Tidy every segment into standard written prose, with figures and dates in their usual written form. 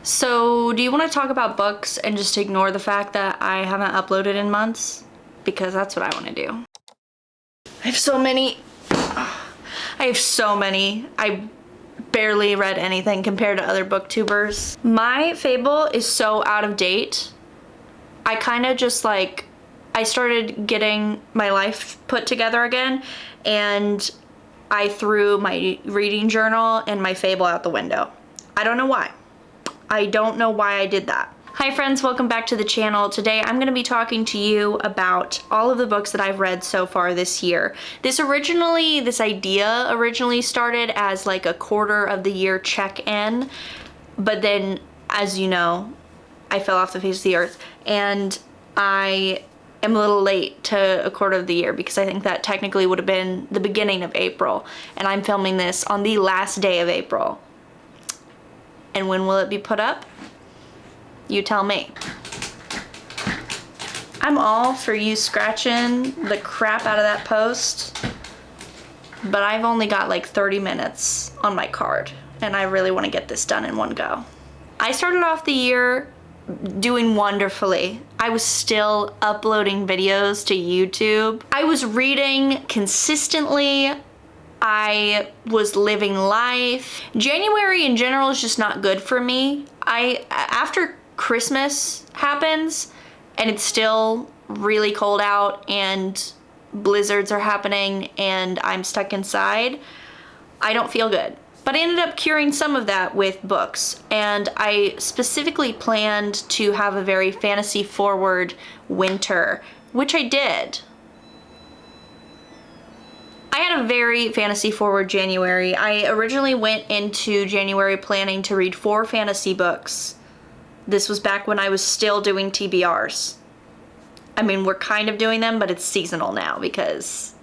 So, do you want to talk about books and just ignore the fact that I haven't uploaded in months? Because that's what I want to do. I have so many. I barely read anything compared to other booktubers. My Fable is so out of date. I kind of just like, I started getting my life put together again, and I threw my reading journal and my Fable out the window. I don't know why. I don't know why I did that. Hi friends, welcome back to the channel. Today I'm going to be talking to you about all of the books that I've read so far this year. This idea originally started as like a quarter of the year check-in, but then, as you know, I fell off the face of the earth, and I am a little late to a quarter of the year because I think that technically would have been the beginning of April, and I'm filming this on the last day of April. And when will it be put up? You tell me. I'm all for you scratching the crap out of that post, but I've only got like 30 minutes on my card, and I really want to get this done in one go. I started off the year doing wonderfully. I was still uploading videos to YouTube. I was reading consistently. I was living life. January in general is just not good for me. After Christmas happens and it's still really cold out and blizzards are happening and I'm stuck inside, I don't feel good. But I ended up curing some of that with books, and I specifically planned to have a very fantasy forward winter, which I did. I had a very fantasy forward January. I originally went into January planning to read 4 fantasy books. This was back when I was still doing TBRs. I mean, we're kind of doing them, but it's seasonal now because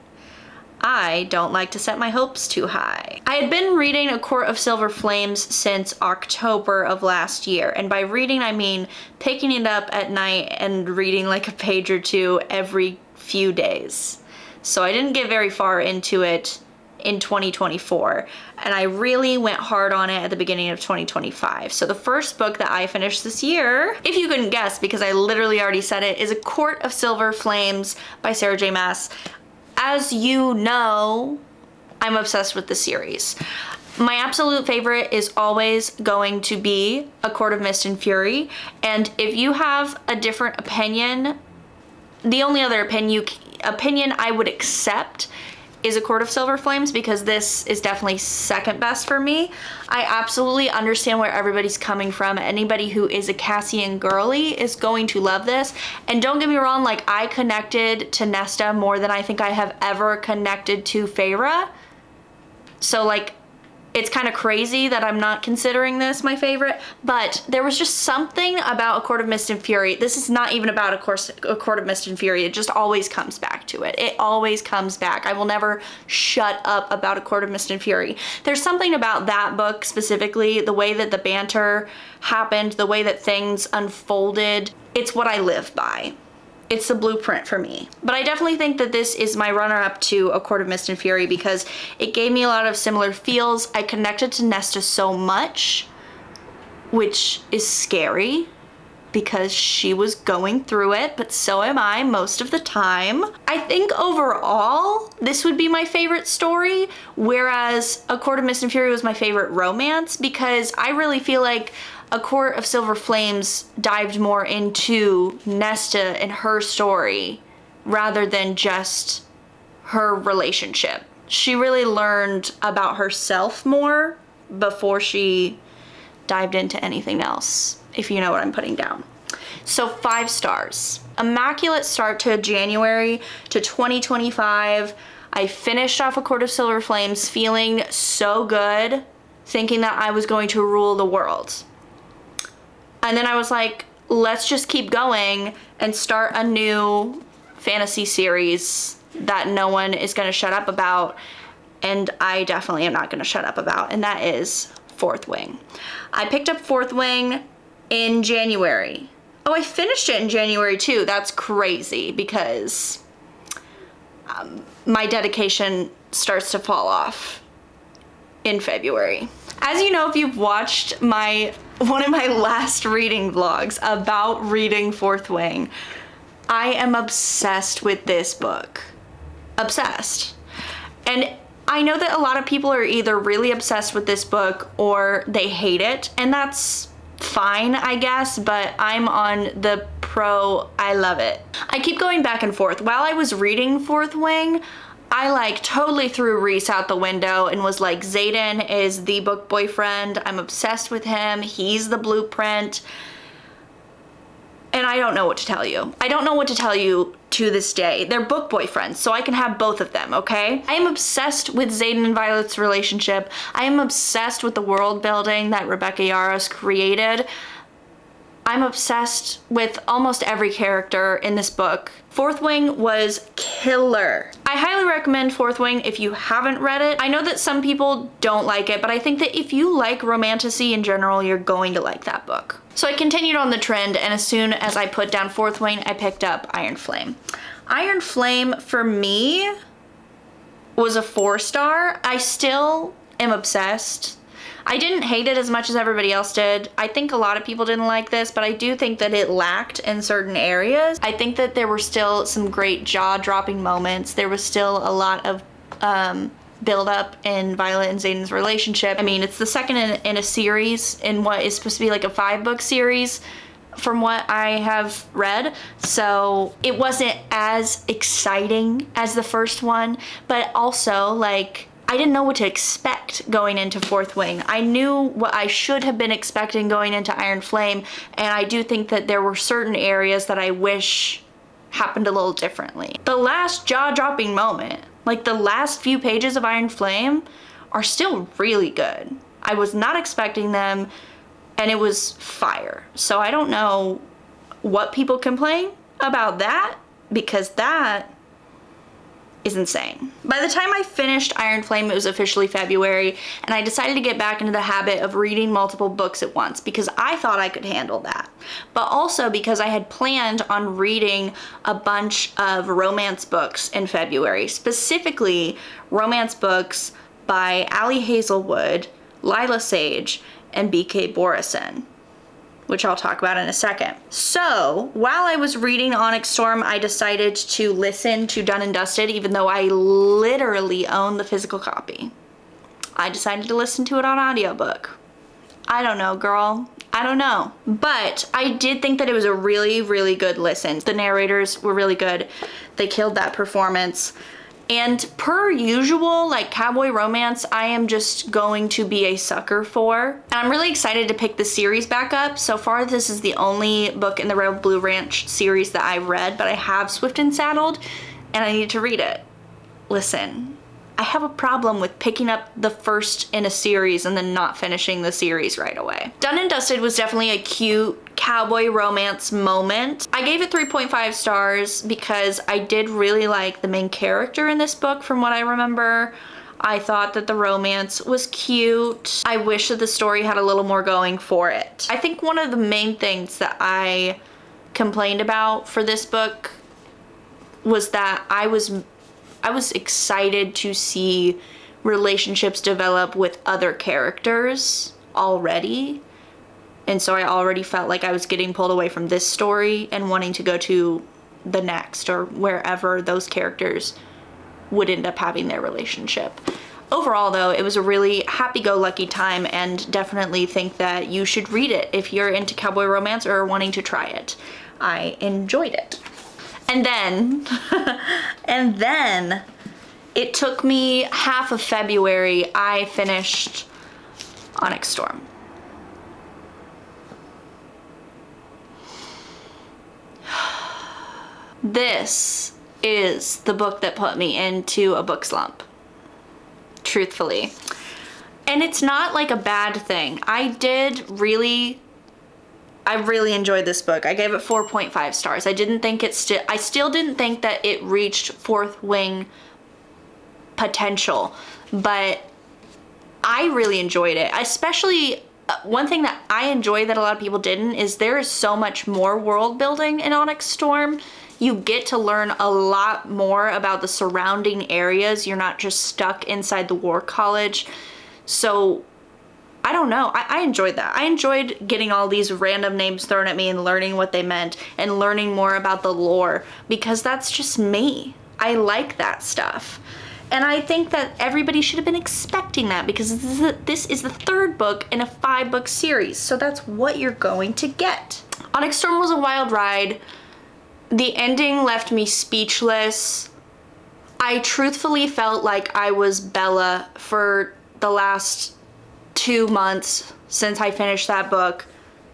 I don't like to set my hopes too high. I had been reading A Court of Silver Flames since October of last year. And by reading, I mean picking it up at night and reading like a page or two every few days. So I didn't get very far into it in 2024, and I really went hard on it at the beginning of 2025. So the first book that I finished this year, if you couldn't guess because I literally already said it, is A Court of Silver Flames by Sarah J. Maas. As you know, I'm obsessed with the series. My absolute favorite is always going to be A Court of Mist and Fury, and if you have a different opinion, the only other opinion I would accept is A Court of Silver Flames, because this is definitely second best for me. I absolutely understand where everybody's coming from. Anybody who is a Cassian girly is going to love this. And don't get me wrong, like, I connected to Nesta more than I think I have ever connected to Feyre. So like, it's kind of crazy that I'm not considering this my favorite, but there was just something about A Court of Mist and Fury. This is not even about A Court of Mist and Fury. It just always comes back to it. It always comes back. I will never shut up about A Court of Mist and Fury. There's something about that book specifically, the way that the banter happened, the way that things unfolded. It's what I live by. It's the blueprint for me. But I definitely think that this is my runner-up to A Court of Mist and Fury because it gave me a lot of similar feels. I connected to Nesta so much, which is scary because she was going through it, but so am I most of the time. I think overall, this would be my favorite story, whereas A Court of Mist and Fury was my favorite romance, because I really feel like A Court of Silver Flames dived more into Nesta and her story rather than just her relationship. She really learned about herself more before she dived into anything else, if you know what I'm putting down. So 5 stars. Immaculate start to January to 2025. I finished off A Court of Silver Flames feeling so good, thinking that I was going to rule the world. And then I was like, let's just keep going and start a new fantasy series that no one is going to shut up about. And I definitely am not going to shut up about. And that is Fourth Wing. I picked up Fourth Wing in January. Oh, I finished it in January too. That's crazy because my dedication starts to fall off in February. As you know, if you've watched one of my last reading vlogs about reading Fourth Wing, I am obsessed with this book. Obsessed. And I know that a lot of people are either really obsessed with this book or they hate it, and that's fine, I guess, but I'm on the I love it. I keep going back and forth. While I was reading Fourth Wing, I like totally threw Reese out the window and was like, Xaden is the book boyfriend. I'm obsessed with him. He's the blueprint. And I don't know what to tell you. I don't know what to tell you to this day. They're book boyfriends, so I can have both of them, okay? I am obsessed with Xaden and Violet's relationship. I am obsessed with the world building that Rebecca Yarros created. I'm obsessed with almost every character in this book. Fourth Wing was killer. I highly recommend Fourth Wing if you haven't read it. I know that some people don't like it, but I think that if you like romantasy in general, you're going to like that book. So I continued on the trend, and as soon as I put down Fourth Wing, I picked up Iron Flame. Iron Flame, for me, was a 4-star. I still am obsessed. I didn't hate it as much as everybody else did. I think a lot of people didn't like this, but I do think that it lacked in certain areas. I think that there were still some great jaw-dropping moments. There was still a lot of build up in Violet and Xaden's relationship. I mean, it's the second in a series in what is supposed to be like a 5-book series from what I have read. So it wasn't as exciting as the first one, but also like, I didn't know what to expect going into Fourth Wing. I knew what I should have been expecting going into Iron Flame, and I do think that there were certain areas that I wish happened a little differently. The last jaw-dropping moment, like the last few pages of Iron Flame, are still really good. I was not expecting them, and it was fire. So I don't know what people complain about that, because that is insane. By the time I finished Iron Flame, it was officially February, and I decided to get back into the habit of reading multiple books at once because I thought I could handle that. But also because I had planned on reading a bunch of romance books in February, specifically romance books by Ali Hazelwood, Lila Sage, and B.K. Borison, which I'll talk about in a second. So while I was reading Onyx Storm, I decided to listen to Done and Dusted, even though I literally own the physical copy. I decided to listen to it on audiobook. I don't know, girl. I don't know. But I did think that it was a really, really good listen. The narrators were really good. They killed that performance. And per usual, like cowboy romance, I am just going to be a sucker for. And I'm really excited to pick the series back up. So far, this is the only book in the Red Blue Ranch series that I've read, but I have Swift and Saddled, and I need to read it. Listen, I have a problem with picking up the first in a series and then not finishing the series right away. Done and Dusted was definitely a cute cowboy romance moment. I gave it 3.5 stars because I did really like the main character in this book from what I remember. I thought that the romance was cute. I wish that the story had a little more going for it. I think one of the main things that I complained about for this book was that I was excited to see relationships develop with other characters already. And so I already felt like I was getting pulled away from this story and wanting to go to the next or wherever those characters would end up having their relationship. Overall though, it was a really happy-go-lucky time, and definitely think that you should read it if you're into cowboy romance or wanting to try it. I enjoyed it. And then, it took me half of February, I finished Onyx Storm. This is the book that put me into a book slump, truthfully. And it's not like a bad thing. I really enjoyed this book. I gave it 4.5 stars. I still didn't think that it reached Fourth Wing potential, but I really enjoyed it. Especially, one thing that I enjoy that a lot of people didn't is there is so much more world building in Onyx Storm. You get to learn a lot more about the surrounding areas. You're not just stuck inside the War College. So I don't know. I enjoyed that. I enjoyed getting all these random names thrown at me and learning what they meant and learning more about the lore, because that's just me. I like that stuff. And I think that everybody should have been expecting that, because this is the third book in a 5-book series. So that's what you're going to get. Onyx Storm was a wild ride. The ending left me speechless. I truthfully felt like I was Bella for the last 2 months since I finished that book,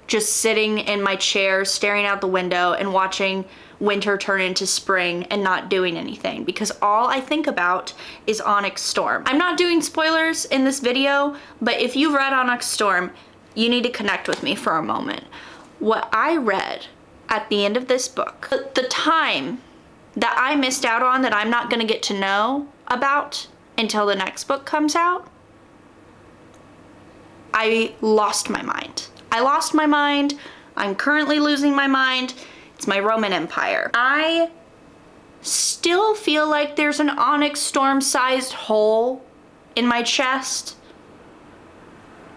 just sitting in my chair, staring out the window and watching winter turn into spring and not doing anything, because all I think about is Onyx Storm. I'm not doing spoilers in this video, but if you've read Onyx Storm, you need to connect with me for a moment. What I read at the end of this book, the time that I missed out on that I'm not gonna get to know about until the next book comes out, I lost my mind. I lost my mind. I'm currently losing my mind. It's my Roman Empire. I still feel like there's an Onyx Storm-sized hole in my chest,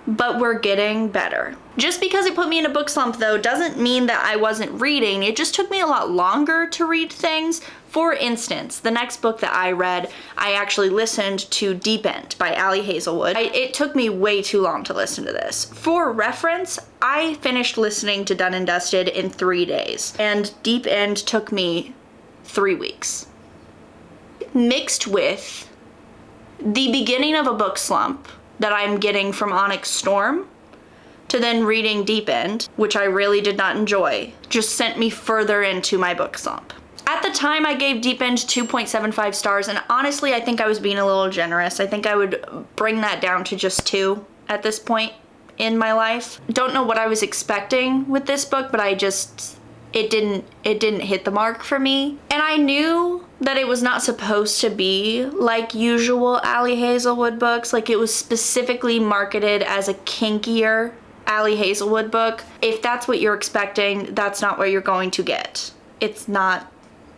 but we're getting better. Just because it put me in a book slump, though, doesn't mean that I wasn't reading. It just took me a lot longer to read things. For instance, the next book that I read, I actually listened to Deep End by Ali Hazelwood. It took me way too long to listen to this. For reference, I finished listening to Done and Dusted in 3 days, and Deep End took me 3 weeks. Mixed with the beginning of a book slump that I'm getting from Onyx Storm, to then reading Deep End, which I really did not enjoy, just sent me further into my book slump. At the time, I gave Deep End 2.75 stars, and honestly, I think I was being a little generous. I think I would bring that down to just 2 at this point in my life. Don't know what I was expecting with this book, but it didn't hit the mark for me. And I knew that it was not supposed to be like usual Ali Hazelwood books. Like, it was specifically marketed as a kinkier Ali Hazelwood book. If that's what you're expecting, that's not what you're going to get. It's not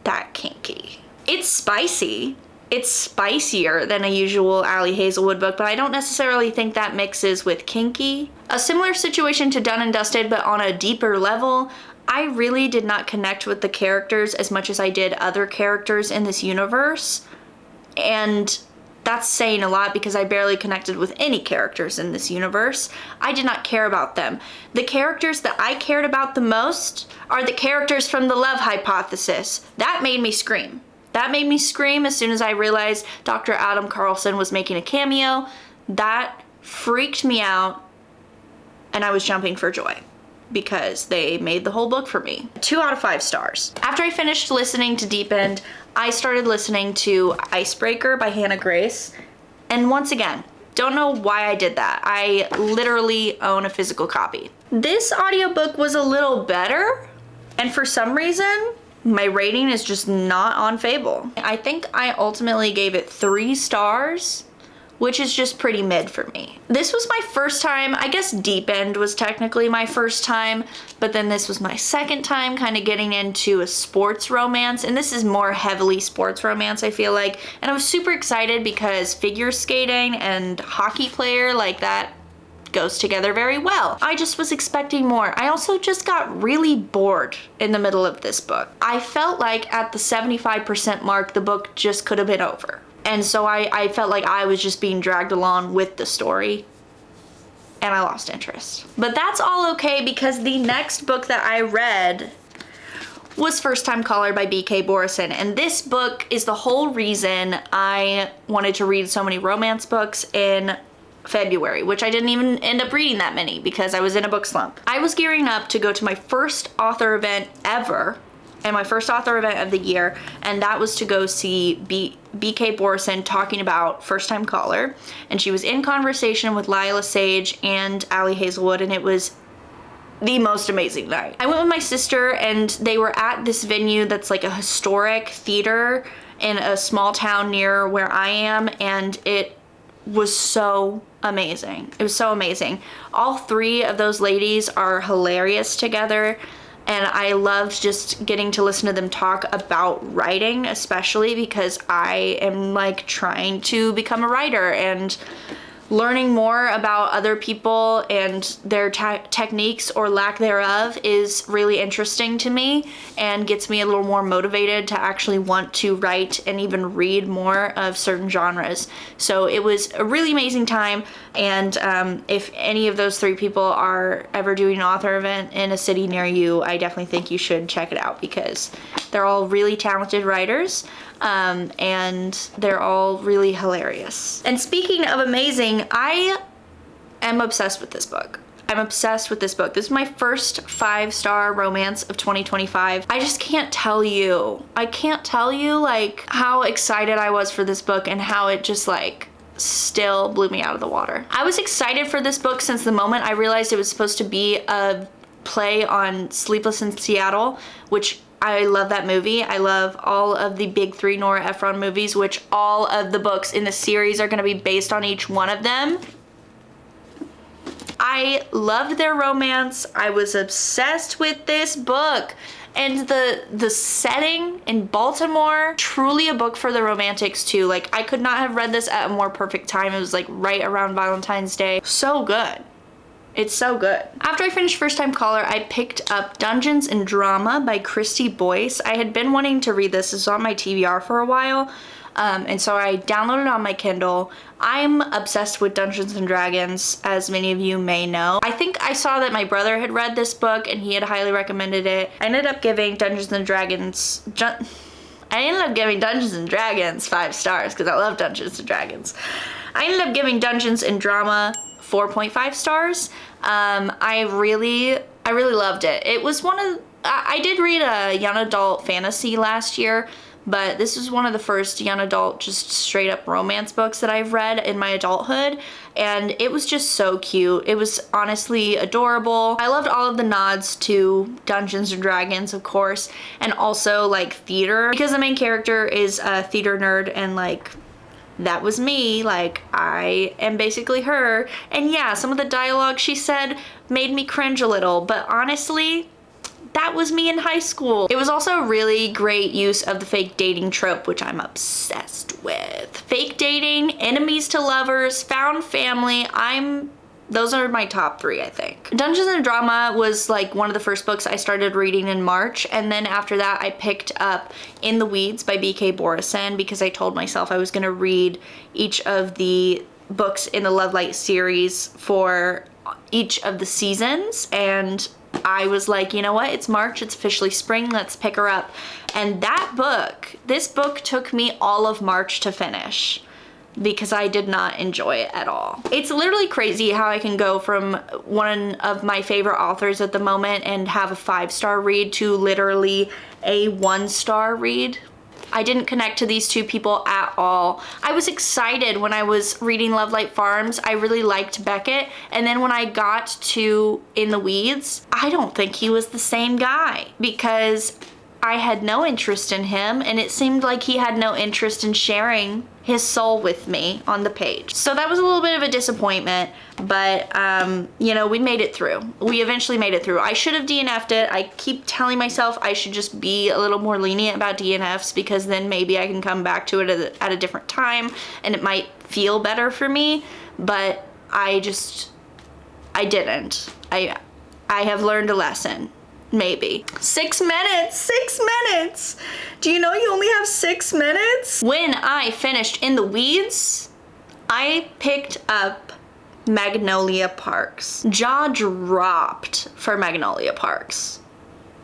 that kinky. It's spicy. It's spicier than a usual Ali Hazelwood book, but I don't necessarily think that mixes with kinky. A similar situation to Done and Dusted, but on a deeper level. I really did not connect with the characters as much as I did other characters in this universe. And that's saying a lot, because I barely connected with any characters in this universe. I did not care about them. The characters that I cared about the most are the characters from The Love Hypothesis. That made me scream. That made me scream as soon as I realized Dr. Adam Carlson was making a cameo. That freaked me out, and I was jumping for joy, because they made the whole book for me. 2 out of 5 stars. After I finished listening to Deep End, I started listening to Icebreaker by Hannah Grace. And once again, don't know why I did that. I literally own a physical copy. This audiobook was a little better, and for some reason, my rating is just not on Fable. I think I ultimately gave it 3 stars, which is just pretty mid for me. This was my first time, I guess Deep End was technically my first time, but then this was my second time kind of getting into a sports romance, and this is more heavily sports romance, I feel like. And I was super excited because figure skating and hockey player, like, that goes together very well. I just was expecting more. I also just got really bored in the middle of this book. I felt like at the 75% mark, the book just could have been over. And so I felt like I was just being dragged along with the story, and I lost interest. But that's all okay, because the next book that I read was First Time Caller by B.K. Borison. And this book is the whole reason I wanted to read so many romance books in February, which I didn't even end up reading that many because I was in a book slump. I was gearing up to go to my first author event ever, and my first author event of the year, and that was to go see B.K. Borison talking about First Time Caller. And she was in conversation with Lila Sage and Ali Hazelwood, and it was the most amazing night. I went with my sister, and they were at this venue that's like a historic theater in a small town near where I am, and it was so amazing. It was so amazing. All 3 of those ladies are hilarious together. And I loved just getting to listen to them talk about writing, especially because I am like trying to become a writer and learning more about other people and their techniques or lack thereof is really interesting to me and gets me a little more motivated to actually want to write and even read more of certain genres. So it was a really amazing time, and if any of those 3 people are ever doing an author event in a city near you, I definitely think you should check it out because they're all really talented writers. And they're all really hilarious. And speaking of amazing, I am obsessed with this book. I'm obsessed with this book. This is my first 5-star romance of 2025. I just can't tell you. I can't tell you like how excited I was for this book and how it just like still blew me out of the water. I was excited for this book since the moment I realized it was supposed to be a play on Sleepless in Seattle, which I love that movie. I love all of the big 3 Nora Ephron movies, which all of the books in the series are going to be based on each one of them. I loved their romance. I was obsessed with this book. And the setting in Baltimore, truly a book for the romantics too. Like, I could not have read this at a more perfect time. It was like right around Valentine's Day. So good. It's so good. After I finished First Time Caller, I picked up Dungeons and Drama by Christy Boyce. I had been wanting to read this. It's on my TBR for a while. And so I downloaded it on my Kindle. I'm obsessed with Dungeons and Dragons, as many of you may know. I think I saw that my brother had read this book and he had highly recommended it. I ended up giving Dungeons and Dragons 5 stars because I love Dungeons and Dragons. I ended up giving Dungeons and Drama 4.5 stars. I really loved it. It was I did read a young adult fantasy last year, but this was one of the first young adult just straight up romance books that I've read in my adulthood, and it was just so cute. It was honestly adorable. I loved all of the nods to Dungeons and Dragons, of course, and also like theater, because the main character is a theater nerd, and like that was me. Like, I am basically her. And yeah, some of the dialogue she said made me cringe a little, but honestly, that was me in high school. It was also a really great use of the fake dating trope, which I'm obsessed with. Fake dating, enemies to lovers, found family. Those are my top 3, I think. Dungeons and Drama was like one of the first books I started reading in March, and then after that I picked up In the Weeds by B.K. Borison because I told myself I was gonna read each of the books in the Love Light series for each of the seasons, and I was like, you know what, it's March, it's officially spring, let's pick her up. And this book took me all of March to finish, because I did not enjoy it at all. It's literally crazy how I can go from one of my favorite authors at the moment and have a 5-star read to literally a 1-star read. I didn't connect to these 2 people at all. I was excited when I was reading Love Light Farms. I really liked Beckett, and then when I got to In the Weeds, I don't think he was the same guy, because I had no interest in him, and it seemed like he had no interest in sharing his soul with me on the page. So that was a little bit of a disappointment, but you know, we made it through. We eventually made it through. I should have DNF'd it. I keep telling myself I should just be a little more lenient about DNFs, because then maybe I can come back to it at a different time and it might feel better for me, but I didn't. I have learned a lesson. Maybe. 6 minutes! 6 minutes! Do you know you only have 6 minutes? When I finished In the Weeds, I picked up Magnolia Parks. Jaw dropped for Magnolia Parks.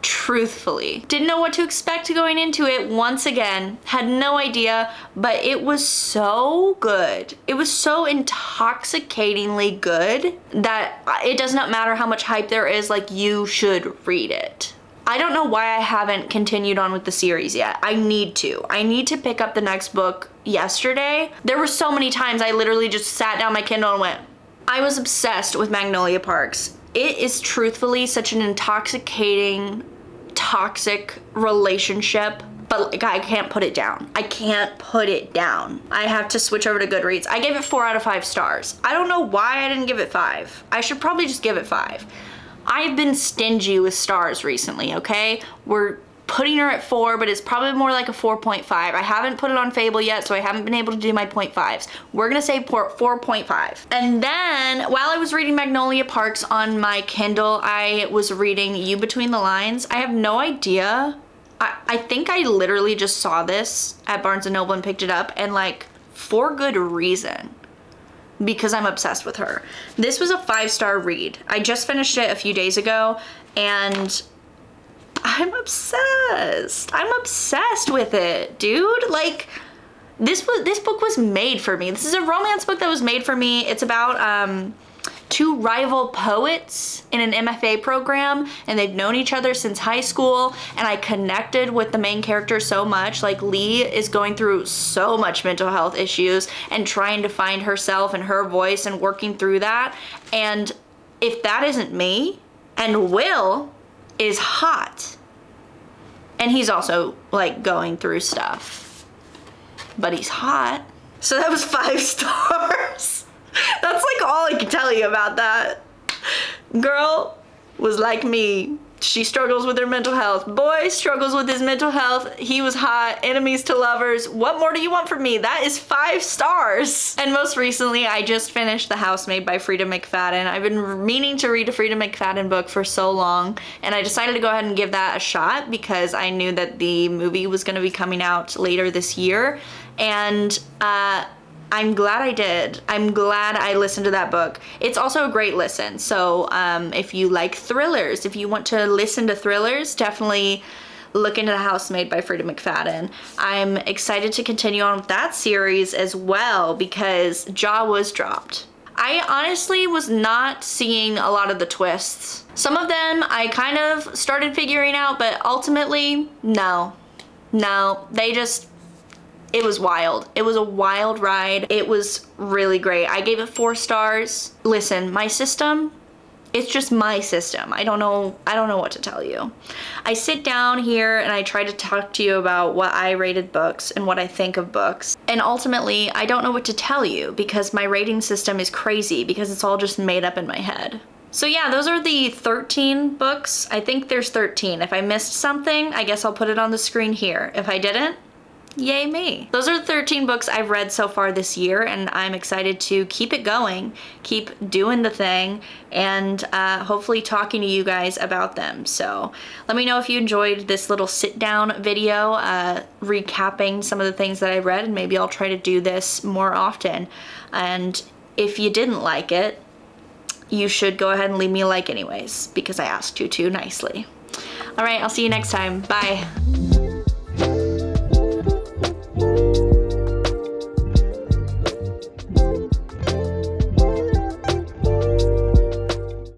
Truthfully. Didn't know what to expect going into it once again. Had no idea, but it was so good. It was so intoxicatingly good that it does not matter how much hype there is, like, you should read it. I don't know why I haven't continued on with the series yet. I need to. I need to pick up the next book yesterday. There were so many times I literally just sat down my Kindle and went. I was obsessed with Magnolia Parks. It is truthfully such an intoxicating, toxic relationship, but like, I can't put it down. I can't put it down. I have to switch over to Goodreads. I gave it 4 out of 5 stars. I don't know why I didn't give it 5. I should probably just give it 5. I've been stingy with stars recently, okay? We're putting her at 4, but it's probably more like a 4.5. I haven't put it on Fable yet, so I haven't been able to do my 0.5s. We're gonna say 4.5. And then while I was reading Magnolia Parks on my Kindle, I was reading You Between the Lines. I have no idea. I think I literally just saw this at Barnes & Noble and picked it up, and like for good reason, because I'm obsessed with her. This was a 5-star read. I just finished it a few days ago, and I'm obsessed. I'm obsessed with it, dude. Like, this book was made for me. This is a romance book that was made for me. It's about 2 rival poets in an MFA program, and they've known each other since high school, and I connected with the main character so much. Like, Lee is going through so much mental health issues and trying to find herself and her voice and working through that. And if that isn't me, and Will is hot, and he's also like going through stuff, but he's hot. So that was 5 stars. That's like all I can tell you about that. Girl was like me. She struggles with her mental health. Boy struggles with his mental health. He was hot. Enemies to lovers. What more do you want from me? That is 5 stars. And most recently, I just finished The Housemaid by Frida McFadden. I've been meaning to read a Frida McFadden book for so long, and I decided to go ahead and give that a shot because I knew that the movie was going to be coming out later this year. And I'm glad I did. I'm glad I listened to that book. It's also a great listen. So if you like thrillers, if you want to listen to thrillers, definitely look into The Housemaid by Frida McFadden. I'm excited to continue on with that series as well because Jaw was dropped. I honestly was not seeing a lot of the twists. Some of them I kind of started figuring out, but ultimately, no. It was wild. It was a wild ride. It was really great. I gave it 4 stars. Listen, my system, it's just my system. I don't know what to tell you. I sit down here and I try to talk to you about what I rated books and what I think of books. And ultimately, I don't know what to tell you because my rating system is crazy because it's all just made up in my head. So yeah, those are the 13 books. I think there's 13. If I missed something, I guess I'll put it on the screen here. If I didn't, yay me. Those are the 13 books I've read so far this year, and I'm excited to keep it going, keep doing the thing, and hopefully talking to you guys about them. So let me know if you enjoyed this little sit down video recapping some of the things that I read, and maybe I'll try to do this more often. And if you didn't like it, you should go ahead and leave me a like anyways, because I asked you to nicely. All right, I'll see you next time. Bye.